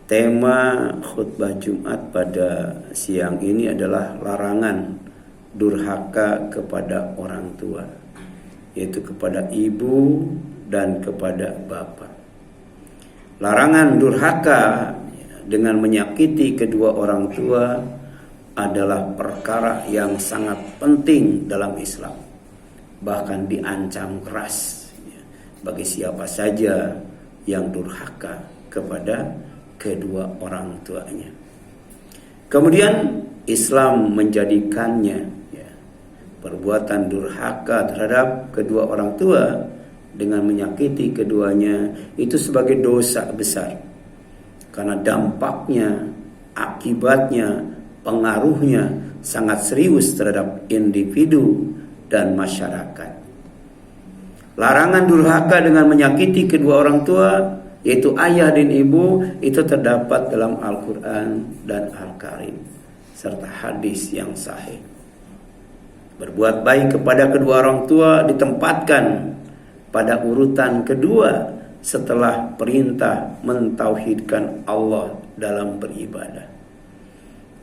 Tema khutbah Jumat pada siang ini adalah larangan durhaka kepada orang tua, yaitu kepada ibu dan kepada bapak. Larangan durhaka dengan menyakiti kedua orang tua adalah perkara yang sangat penting dalam Islam. Bahkan diancam keras bagi siapa saja yang durhaka kepada kedua orang tuanya. Kemudian Islam menjadikannya perbuatan durhaka terhadap kedua orang tua dengan menyakiti keduanya itu sebagai dosa besar, karena dampaknya, akibatnya, pengaruhnya sangat serius terhadap individu dan masyarakat. Larangan durhaka dengan menyakiti kedua orang tua, yaitu ayah dan ibu, itu terdapat dalam Al-Quran dan Al-Karim serta hadis yang sahih. Berbuat baik kepada kedua orang tua ditempatkan pada urutan kedua setelah perintah mentauhidkan Allah dalam beribadah.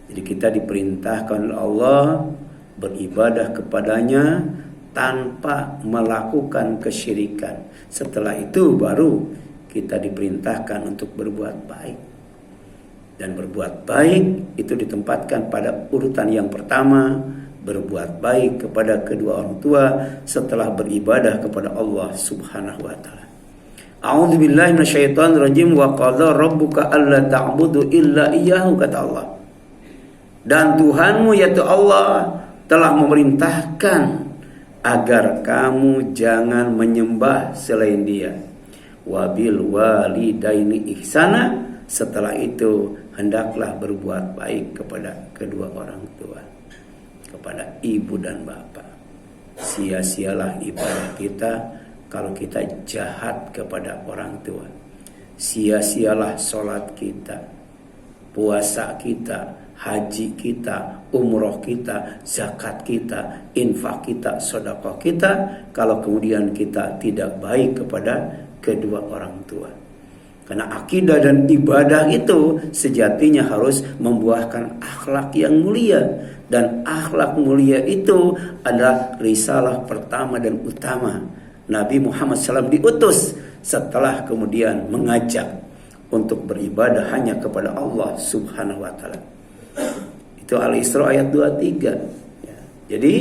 Jadi kita diperintahkan oleh Allah beribadah kepadanya tanpa melakukan kesyirikan. Setelah itu baru kita diperintahkan untuk berbuat baik. Dan berbuat baik itu ditempatkan pada urutan yang pertama, berbuat baik kepada kedua orang tua setelah beribadah kepada Allah Subhanahu wa taala. A'udzubillahi minasyaitonirrajim wa qadha rabbuka alla ta'budu illa iyyahu, kata Allah. Dan Tuhanmu yaitu Allah telah memerintahkan agar kamu jangan menyembah selain Dia. Wabil walidaini ihsana, setelah itu hendaklah berbuat baik kepada kedua orang tua, kepada ibu dan bapak. Sia-sialah ibadah kita kalau kita jahat kepada orang tua. Sia-sialah sholat kita, puasa kita, haji kita, umroh kita, zakat kita, infak kita, sedekah kita, kalau kemudian kita tidak baik kepada kedua orang tua. Karena akidah dan ibadah itu sejatinya harus membuahkan akhlak yang mulia. Dan akhlak mulia itu adalah risalah pertama dan utama. Nabi Muhammad SAW diutus setelah kemudian mengajak untuk beribadah hanya kepada Allah Subhanahu wa taala. Itu Al-Isra ayat 23. Jadi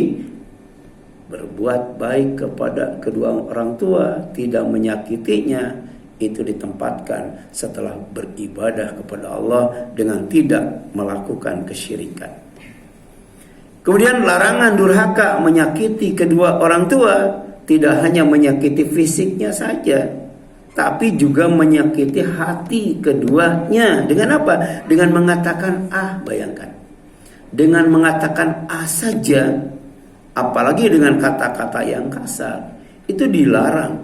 berbuat baik kepada kedua orang tua, tidak menyakitinya, itu ditempatkan setelah beribadah kepada Allah dengan tidak melakukan kesyirikan. Kemudian larangan durhaka menyakiti kedua orang tua tidak hanya menyakiti fisiknya saja, tapi juga menyakiti hati keduanya. Dengan apa? Dengan mengatakan bayangkan. Dengan mengatakan saja, apalagi dengan kata-kata yang kasar, itu dilarang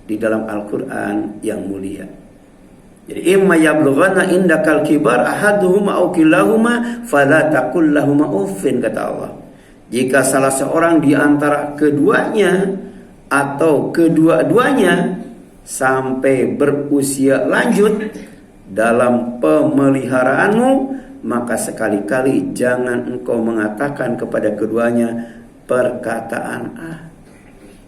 di dalam Al-Quran yang mulia. Jadi imma yablughanna indakal kibar ahaduhuma aw kilahuma fala taqul lahumā uffin, kata Allah. Jika salah seorang di antara keduanya atau kedua-duanya sampai berusia lanjut dalam pemeliharaanmu, maka sekali-kali jangan engkau mengatakan kepada keduanya perkataan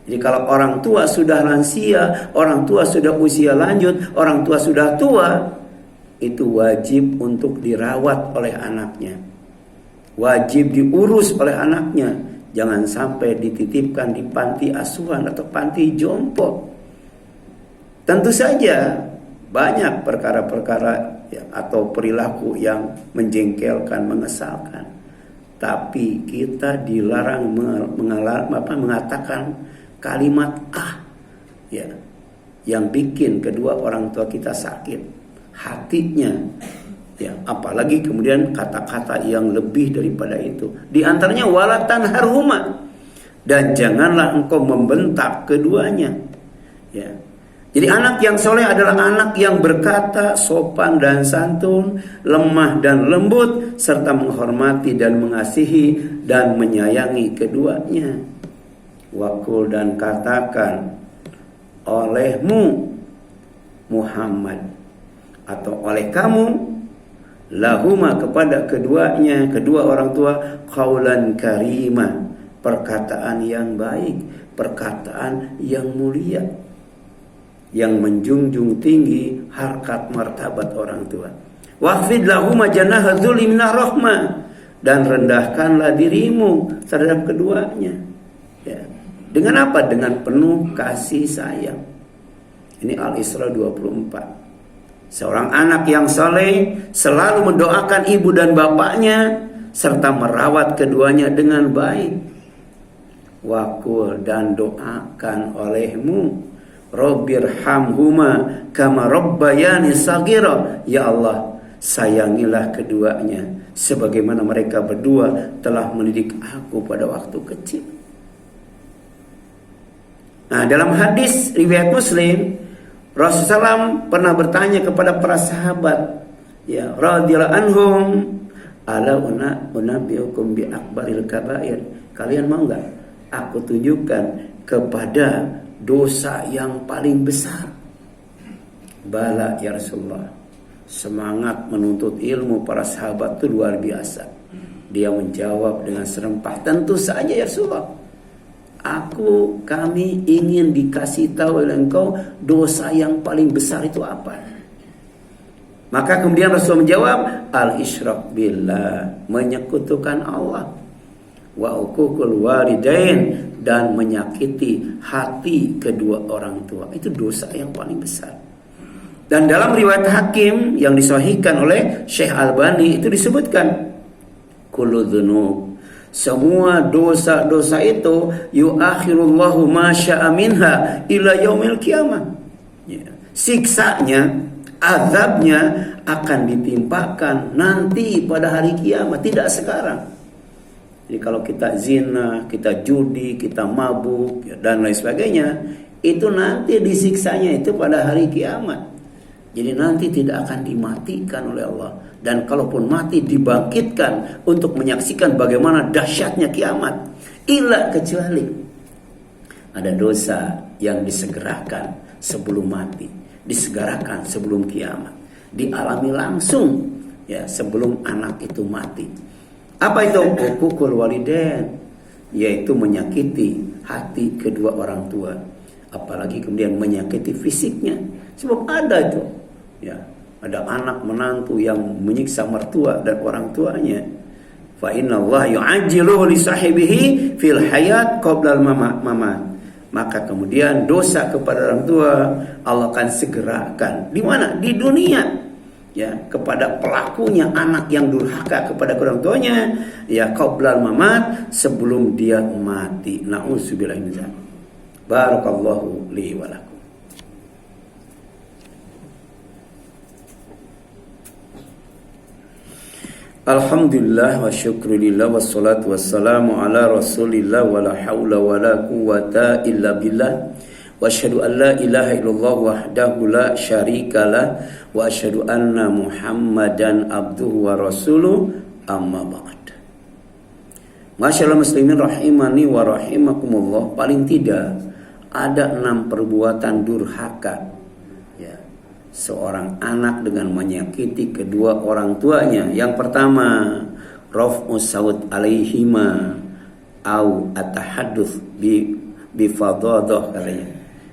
Jadi kalau orang tua sudah lansia, orang tua sudah usia lanjut, orang tua sudah tua, itu wajib untuk dirawat oleh anaknya. Wajib diurus oleh anaknya. Jangan sampai dititipkan di panti asuhan atau panti jompo. Tentu saja banyak perkara-perkara atau perilaku yang menjengkelkan, mengesalkan. Tapi kita dilarang mengatakan kalimat yang bikin kedua orang tua kita sakit hatinya, apalagi kemudian kata-kata yang lebih daripada itu. Di antaranya wala tanharhuma, dan janganlah engkau membentak keduanya. Jadi anak yang soleh adalah anak yang berkata sopan dan santun, lemah dan lembut, serta menghormati dan mengasihi dan menyayangi keduanya. Wakul, dan katakan olehmu Muhammad, atau oleh kamu, lahuma kepada keduanya, kedua orang tua, qaulan karima, perkataan yang baik, perkataan yang mulia, yang menjunjung tinggi harkat martabat orang tua. Wahfid lahuma janaha dzulli minar rahmah, dan rendahkanlah dirimu terhadap keduanya. Ya. Dengan apa? Dengan penuh kasih sayang. Ini Al-Isra 24. Seorang anak yang saleh selalu mendoakan ibu dan bapaknya serta merawat keduanya dengan baik. Wakul, dan doakan olehmu, Rabbirhamhuma kama rabbayani saghira. Ya Allah, sayangilah keduanya sebagaimana mereka berdua telah mendidik aku pada waktu kecil. Nah, dalam hadis riwayat Muslim, Rasulullah SAW pernah bertanya kepada para sahabat, ya radhiyallahu anhum, ala unabbiukum bi akbaril kabair. Kalian mau enggak aku tunjukkan kepada dosa yang paling besar? Bala ya Rasulullah. Semangat menuntut ilmu para sahabat itu luar biasa. Dia menjawab dengan serempak, tentu saja ya Rasulullah. Kami ingin dikasih tahu oleh engkau dosa yang paling besar itu apa. Maka kemudian Rasul menjawab, al-isyrak billah, menyekutukan Allah, wa uququl walidain, dan menyakiti hati kedua orang tua. Itu dosa yang paling besar. Dan dalam riwayat Hakim yang disahihkan oleh Syekh Albani itu disebutkan, kullu dzunub, semua dosa-dosa itu yuakhirullahu ma syaa minha ila yaumil qiyamah. Ya. Siksanya, azabnya akan ditimpakan nanti pada hari kiamat, tidak sekarang. Jadi kalau kita zina, kita judi, kita mabuk, ya, dan lain sebagainya, itu nanti disiksanya itu pada hari kiamat. Jadi nanti tidak akan dimatikan oleh Allah. Dan kalaupun mati dibangkitkan untuk menyaksikan bagaimana dahsyatnya kiamat. Illa kecuali ada dosa yang disegerakan sebelum mati, disegerakan sebelum kiamat, dialami langsung ya sebelum anak itu mati. Apa itu? Uququl walidain, yaitu menyakiti hati kedua orang tua. Apalagi kemudian menyakiti fisiknya. Sebab ada itu ya, ada anak menantu yang menyiksa mertua dan orang tuanya. Fa innallaha yu'ajjiluhu li sahibihi fil hayat qabla al-mamat. Maka kemudian dosa kepada orang tua Allah akan segerakan. Di mana? Di dunia. Ya, kepada pelakunya, anak yang durhaka kepada orang tuanya, ya qabla al-mamat, sebelum dia mati. Na'udzubillahi min dzalik. Barakallahu li wa lakum. Alhamdulillah wa syukrulillah wassalatu wassalamu ala rasulillah wa la hawla wa la quwata illa billah wa asyhadu an la ilaha illallah wahdahu la syarikalah wa asyhadu anna muhammadan abduhu wa rasuluh amma ba'd. Masyaallah muslimin rahimani wa rahimakumullah, paling tidak ada 6 perbuatan durhaka ya seorang anak dengan menyakiti kedua orang tuanya. Yang pertama, raf'u saut alaihima au atahadduts bi fadhadah, katanya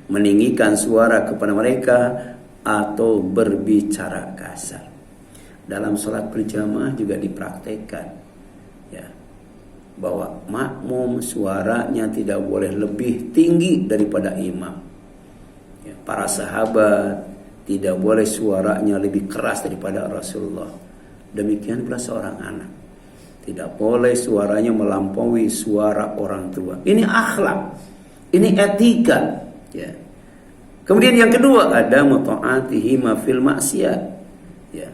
meninggikan suara kepada mereka atau berbicara kasar. Dalam salat berjamaah juga dipraktekkan ya, bahwa makmum suaranya tidak boleh lebih tinggi daripada imam ya, para sahabat tidak boleh suaranya lebih keras daripada Rasulullah. Demikian pula seorang anak tidak boleh suaranya melampaui suara orang tua. Ini akhlak, ini etika ya. Kemudian yang kedua, ada muta'atihi ma fil maksiat ya.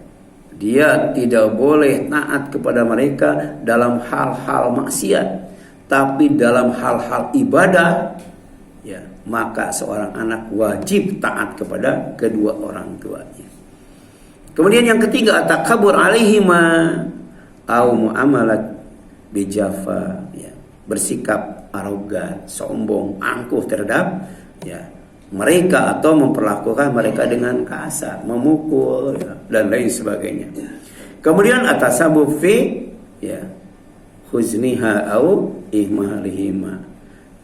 Dia tidak boleh taat kepada mereka dalam hal-hal maksiat, tapi dalam hal-hal ibadah ya, maka seorang anak wajib taat kepada kedua orang tuanya. Kemudian yang ketiga, atakabur alaihima au muamalat bijafa ya, bersikap arogan, sombong, angkuh terhadap ya mereka atau memperlakukan mereka dengan kasar, memukul ya, dan lain sebagainya. Kemudian atasabu fi ya huzniha au ihmalihima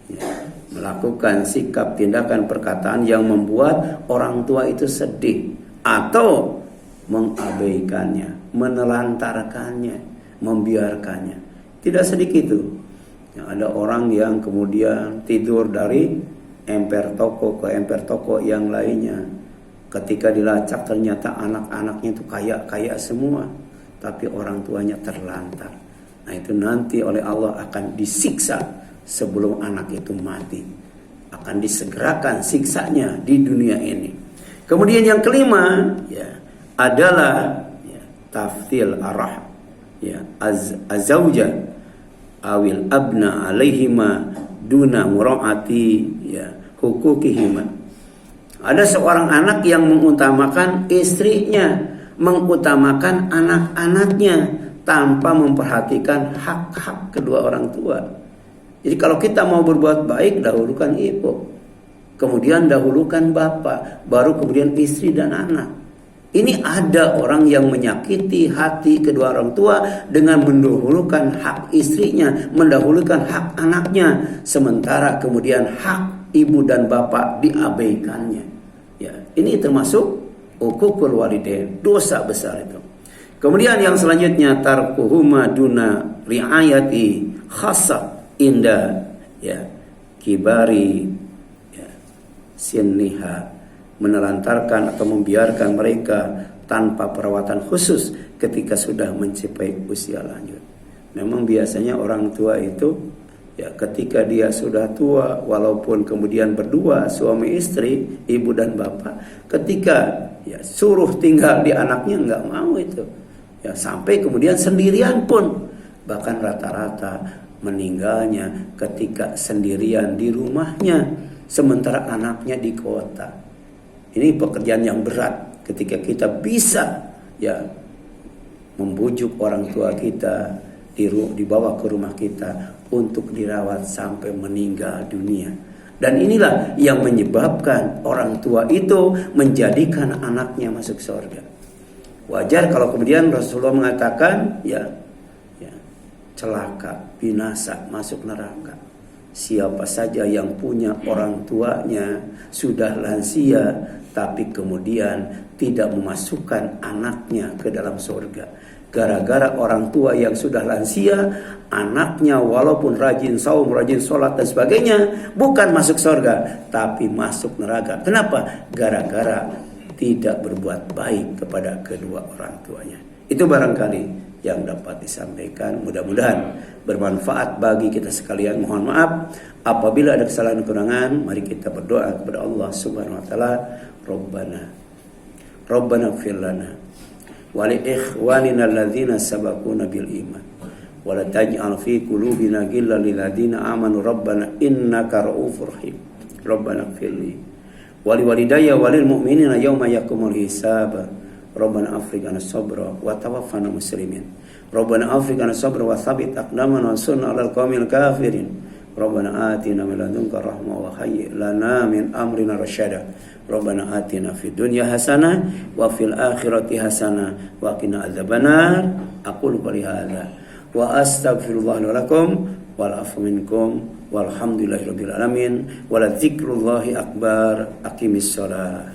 ya, melakukan sikap, tindakan, perkataan yang membuat orang tua itu sedih atau mengabaikannya, menelantarkannya, membiarkannya. Tidak sedikit itu. Ya, ada orang yang kemudian tidur dari emper toko ke emper toko yang lainnya. Ketika dilacak ternyata anak-anaknya itu kaya semua, tapi orang tuanya terlantar. Nah itu nanti oleh Allah akan disiksa sebelum anak itu mati. Akan disegerakan siksanya di dunia ini. Kemudian yang kelima ya adalah ya, taftil arah ya azauja awil abna alaihima duna muraati ya hukukihima. Ada seorang anak yang mengutamakan istrinya, mengutamakan anak-anaknya tanpa memperhatikan hak-hak kedua orang tua. Jadi kalau kita mau berbuat baik, dahulukan ibu, kemudian dahulukan bapak, baru kemudian istri dan anak. Ini ada orang yang menyakiti hati kedua orang tua dengan mendahulukan hak istrinya, mendahulukan hak anaknya, sementara kemudian hak ibu dan bapak diabaikannya. Ya, ini termasuk uququl walidain, dosa besar itu. Kemudian yang selanjutnya tarkuhuma duna riayati khassa inda ya kibari ya sinniha, menelantarkan atau membiarkan mereka tanpa perawatan khusus ketika sudah mencapai usia lanjut. Memang biasanya orang tua itu ya ketika dia sudah tua, walaupun kemudian berdua suami istri, ibu dan bapak, ketika ya suruh tinggal di anaknya nggak mau itu. Ya sampai kemudian sendirian pun, bahkan rata-rata meninggalnya ketika sendirian di rumahnya, sementara anaknya di kota. Ini pekerjaan yang berat ketika kita bisa ya membujuk orang tua kita, dibawa ke rumah kita untuk dirawat sampai meninggal dunia. Dan inilah yang menyebabkan orang tua itu menjadikan anaknya masuk surga. Wajar kalau kemudian Rasulullah mengatakan ya celaka, binasa, masuk neraka. Siapa saja yang punya orang tuanya sudah lansia tapi kemudian tidak memasukkan anaknya ke dalam surga. Gara-gara orang tua yang sudah lansia, anaknya walaupun rajin saum, rajin sholat dan sebagainya, bukan masuk surga, tapi masuk neraka. Kenapa? Gara-gara tidak berbuat baik kepada kedua orang tuanya. Itu barangkali yang dapat disampaikan. Mudah-mudahan bermanfaat bagi kita sekalian. Mohon maaf apabila ada kesalahan kekurangan. Mari kita berdoa kepada Allah Subhanahu wa taala. Rabbana ighfir lana wa li ikhwanina alladzina sabaquna bil iman wa la taj'al fi qulubina ghillan lil ladzina amanu rabbana innaka ra'ufur rahim. Rabbana ighfir li wa li walidayya wa lil mu'minina yawma yaqumul hisab. Rabbana afriqana sabra wa tawaffana muslimin. Rabbana afriqana sabra wa thabbit aqdamana wa sunna 'alal qaumil kafirin. Rabbana atina min ladunka rahmah wa hayyi lana min amrina rasyada. Rabbana atina fid dunya hasanah wa fil akhirati hasanah wa qina adzabannar. Aqulu qouli hadza wa astaghfirullah li wa lakum wal afu minkum walhamdulillahirabbil alamin wa la dzikrullahi akbar. Aqimis shalah.